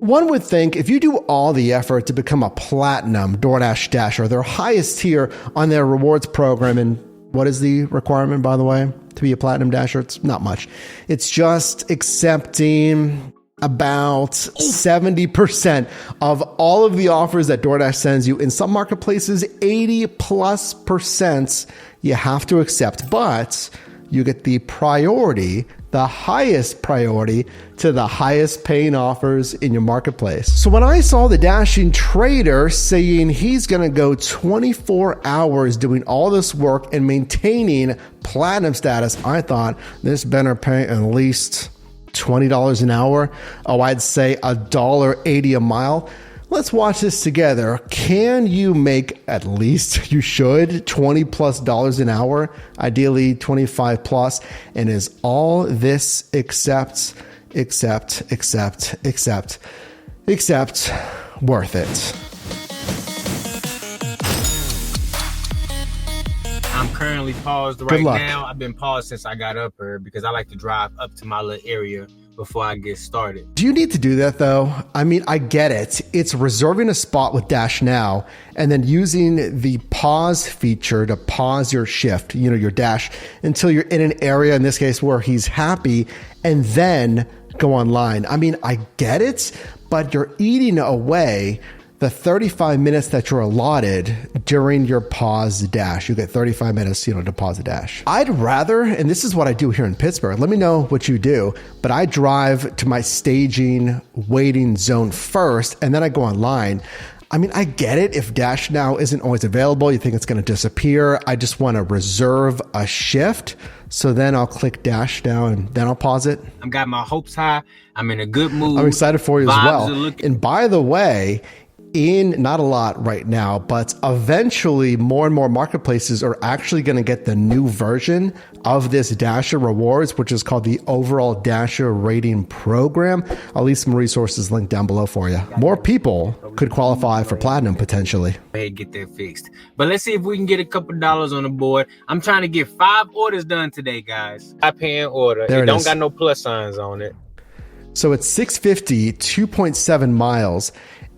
One would think if you do all the effort to become a platinum DoorDash Dasher, their highest tier on their rewards program, and what is the requirement, by the way, to be a platinum Dasher? It's not much. It's just accepting about 70% of all of the offers that DoorDash sends you. In some marketplaces, 80+% you have to accept, but you get the priority, the highest priority to the highest paying offers in your marketplace. So when I saw the Dashing Trader saying he's going to go 24 hours doing all this work and maintaining platinum status, I thought this better pay at least $20 an hour. Oh, I'd say $1.80 a mile. Let's watch this together. Can you make at least, you should, $20+ an hour, ideally 25+, and is all this except worth it? I'm currently paused right now. I've been paused since I got up here because I like to drive up to my little area before I get started. Do you need to do that though? I mean, I get it. It's reserving a spot with Dash Now and then using the pause feature to pause your shift, your Dash, until you're in an area, in this case, where he's happy, and then go online. I mean, I get it, but you're eating away the 35 minutes that you're allotted during your pause dash. You get 35 minutes, to pause a dash. I'd rather, and this is what I do here in Pittsburgh, let me know what you do, but I drive to my staging waiting zone first, and then I go online. I mean, I get it. If Dash Now isn't always available, you think it's going to disappear. I just want to reserve a shift. So then I'll click Dash Now and then I'll pause it. I've got my hopes high. I'm in a good mood. I'm excited for you as well. And by the way, not a lot right now, but eventually more and more marketplaces are actually going to get the new version of this Dasher rewards, which is called the overall Dasher rating program. I'll leave some resources linked down below for you. More people could qualify for platinum potentially. Hey, get that fixed. But let's see if we can get a couple dollars on the board. I'm trying to get 5 orders done today, guys. I pay an order. It don't got no plus signs on it. So it's 650, 2.7 miles.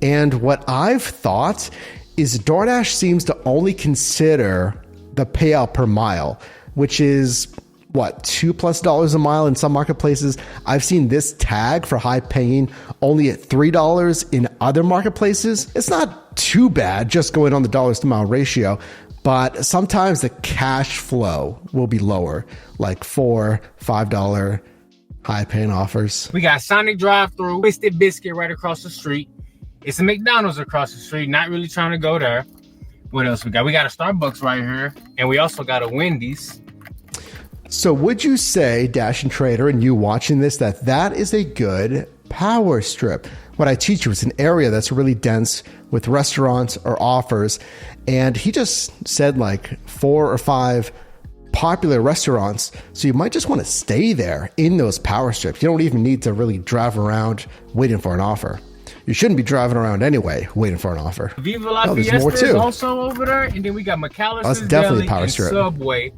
And what I've thought is DoorDash seems to only consider the payout per mile, which is what, $2+ a mile in some marketplaces. I've seen this tag for high paying only at $3 in other marketplaces. It's not too bad just going on the dollars to mile ratio, but sometimes the cash flow will be lower, like $4, $5 high paying offers. We got Sonic drive-through, Twisted Biscuit right across the street. It's a McDonald's across the street. Not really trying to go there. What else we got? We got a Starbucks right here. And we also got a Wendy's. So would you say, Dashing Trader, and you watching this, that is a good power strip? What I teach you is an area that's really dense with restaurants or offers. And he just said like 4 or 5 popular restaurants. So you might just want to stay there in those power strips. You don't even need to really drive around waiting for an offer. You shouldn't be driving around anyway, waiting for an offer. Viva La Fiesta is also over there. And then we got McAllister's Deli and Subway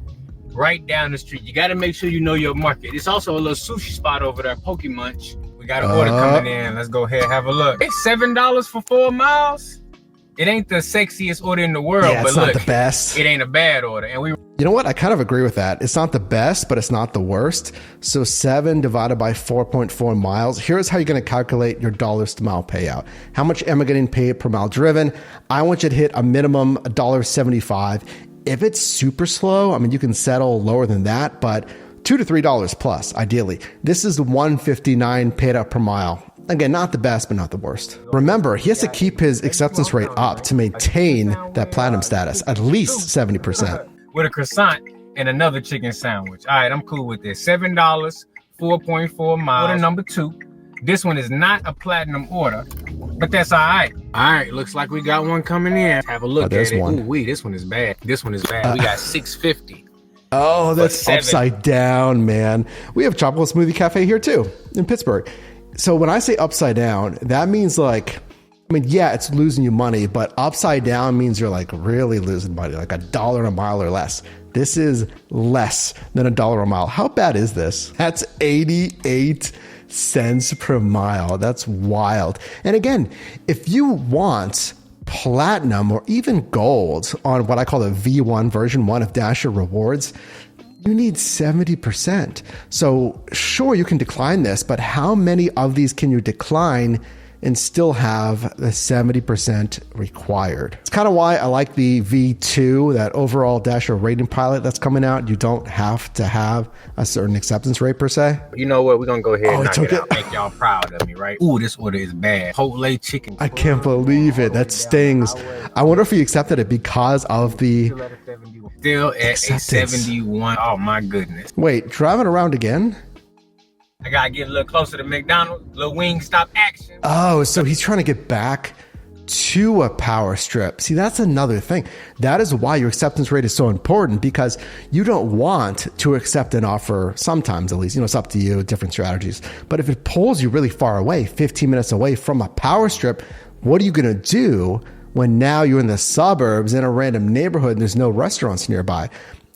right down the street. You got to make sure you know your market. It's also a little sushi spot over there, Poke Munch. We got an order coming in. Let's go ahead and have a look. It's $7 for 4 miles. It ain't the sexiest order in the world, but it's not the best. It ain't a bad order. And you know what? I kind of agree with that. It's not the best, but it's not the worst. So 7 divided by 4.4 miles. Here's how you're going to calculate your dollars to mile payout. How much am I getting paid per mile driven? I want you to hit a minimum $1.75. If it's super slow, I mean, you can settle lower than that, but $2 to $3 plus, ideally. This is $1.59 paid out per mile. Again, not the best, but not the worst. Remember, he has to keep his acceptance rate up to maintain that platinum status, at least 70%. With a croissant and another chicken sandwich. All right, I'm cool with this. $7, 4.4 miles. Order number 2. This one is not a platinum order, but that's all right. All right, looks like we got one coming in. Have a look at it. Ooh, this one is bad. This one is bad. We got $6.50. Oh, that's upside down, man. We have Tropical Smoothie Cafe here too, in Pittsburgh. So when I say upside down, that means like, I mean, yeah, it's losing you money, but upside down means you're like really losing money, like $1 a mile or less. This is less than $1 a mile. How bad is this? That's 88 cents per mile. That's wild. And again, if you want platinum or even gold on what I call the V1 version 1 of Dasher rewards, you need 70%. So sure, you can decline this, but how many of these can you decline and still have the 70% required? It's kind of why I like the V2, that overall Dasher rating pilot that's coming out. You don't have to have a certain acceptance rate per se. You know what? We're going to go ahead and knock it out. Make y'all proud of me, right? Ooh, this order is bad. Chipotle chicken. I can't believe it. That stings. I wonder if he accepted it because of the still at acceptance. A 71. Oh my goodness. Wait, driving around again? I gotta get a little closer to McDonald's, little Wingstop action. Oh, so he's trying to get back to a power strip. See, that's another thing. That is why your acceptance rate is so important, because you don't want to accept an offer, sometimes at least, it's up to you, different strategies. But if it pulls you really far away, 15 minutes away from a power strip, what are you gonna do when now you're in the suburbs in a random neighborhood and there's no restaurants nearby?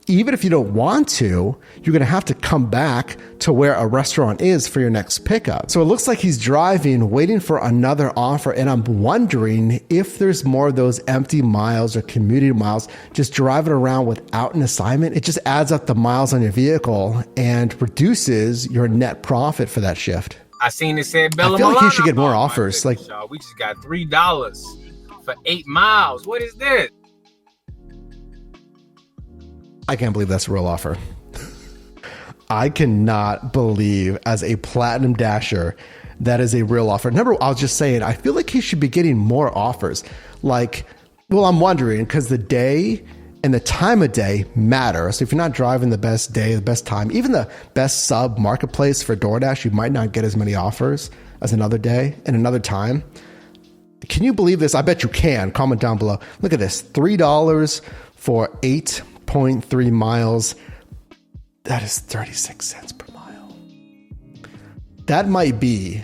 Even if you don't want to, you're going to have to come back to where a restaurant is for your next pickup. So it looks like he's driving, waiting for another offer. And I'm wondering if there's more of those empty miles or commuting miles, just driving around without an assignment. It just adds up the miles on your vehicle and reduces your net profit for that shift. I seen it said Bella I feel like he should get more offers. Like, we just got $3 for 8 miles. What is this? I can't believe that's a real offer. I cannot believe, as a Platinum Dasher, that is a real offer. Number, I'll just say it, I feel like he should be getting more offers. Like, well, I'm wondering, because the day and the time of day matter. So if you're not driving the best day, the best time, even the best sub marketplace for DoorDash, you might not get as many offers as another day and another time. Can you believe this? I bet you can. Comment down below. Look at this, $3 for 8.3 miles. That is 36 cents per mile. That might be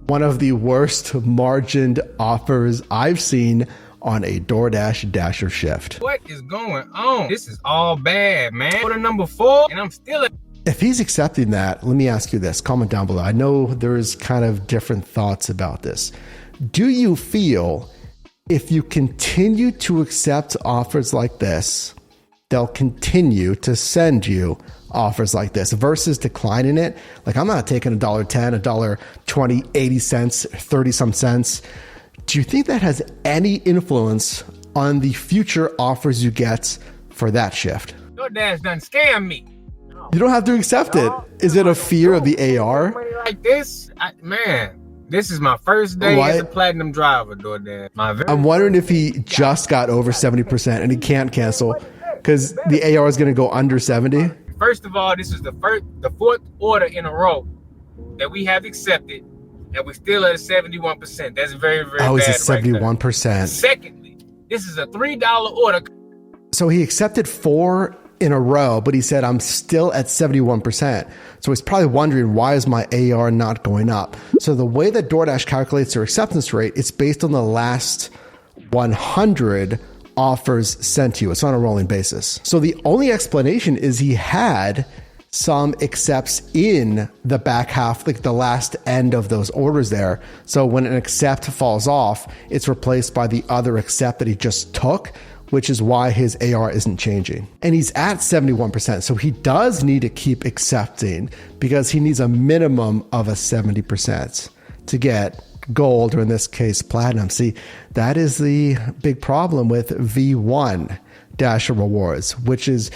one of the worst margined offers I've seen on a DoorDash Dasher shift. What is going on? This is all bad, man. Order number 4, and I'm still at... If he's accepting that, let me ask you this. Comment down below. I know there's kind of different thoughts about this. Do you feel if you continue to accept offers like this, they'll continue to send you offers like this versus declining it? Like, I'm not taking $1.10, $1.20, 80 cents, 30 some cents. Do you think that has any influence on the future offers you get for that shift? DoorDash done scam me. You don't have to accept it. Is it a fear of the AR? Like this, man. This is my first day as a platinum driver, DoorDash. I'm wondering if he just got over 70% and he can't cancel because the AR is going to go under 70. First of all, this is the fourth order in a row that we have accepted, and we're still at a 71%. That's very, very bad. Oh, it's a 71%. Right. Secondly, this is a $3 order. So he accepted 4 in a row, but he said, I'm still at 71%. So he's probably wondering, why is my AR not going up? So the way that DoorDash calculates their acceptance rate, it's based on the last 100 offers sent to you. It's on a rolling basis. So the only explanation is he had some accepts in the back half, like the last end of those orders there. So when an accept falls off, it's replaced by the other accept that he just took, which is why his AR isn't changing. And he's at 71%. So he does need to keep accepting because he needs a minimum of a 70% to get gold, or in this case, platinum. See, that is the big problem with V1 Dasher rewards, which is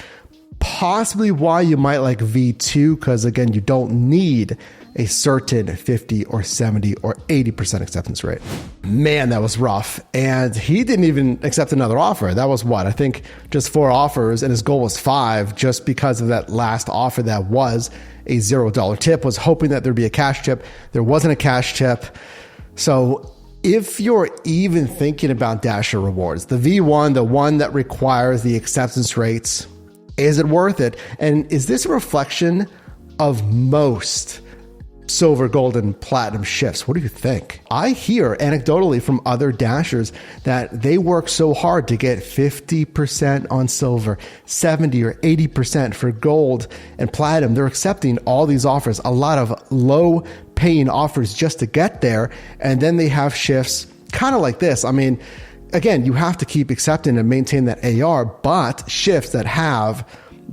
possibly why you might like V2, because again, you don't need a certain 50 or 70 or 80% acceptance rate. Man, that was rough. And he didn't even accept another offer. That was what? I think just 4 offers, and his goal was 5 just because of that last offer that was a $0 tip, was hoping that there'd be a cash tip. There wasn't a cash tip. So if you're even thinking about Dasher rewards, the V1, the one that requires the acceptance rates, is it worth it? And is this a reflection of most silver, gold, and platinum shifts. What do you think? I hear anecdotally from other dashers that they work so hard to get 50% on silver, 70 or 80% for gold and platinum. They're accepting all these offers, a lot of low paying offers just to get there. And then they have shifts kind of like this. I mean, again, you have to keep accepting and maintain that AR, but shifts that have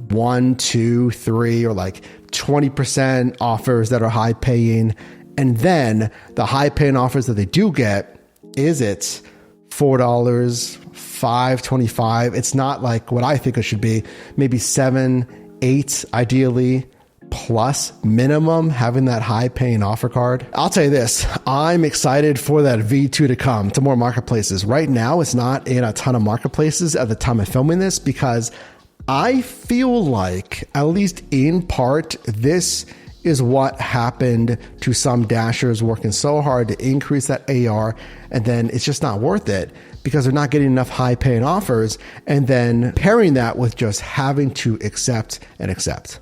1, 2, 3, or like 20% offers that are high paying. And then the high paying offers that they do get, is it $4, $5.25? It's not like what I think it should be, maybe 7, 8 ideally, plus minimum, having that high paying offer card. I'll tell you this, I'm excited for that V2 to come to more marketplaces. Right now, it's not in a ton of marketplaces at the time of filming this, because I feel like, at least in part, this is what happened to some dashers working so hard to increase that AR, and then it's just not worth it because they're not getting enough high paying offers, and then pairing that with just having to accept and accept.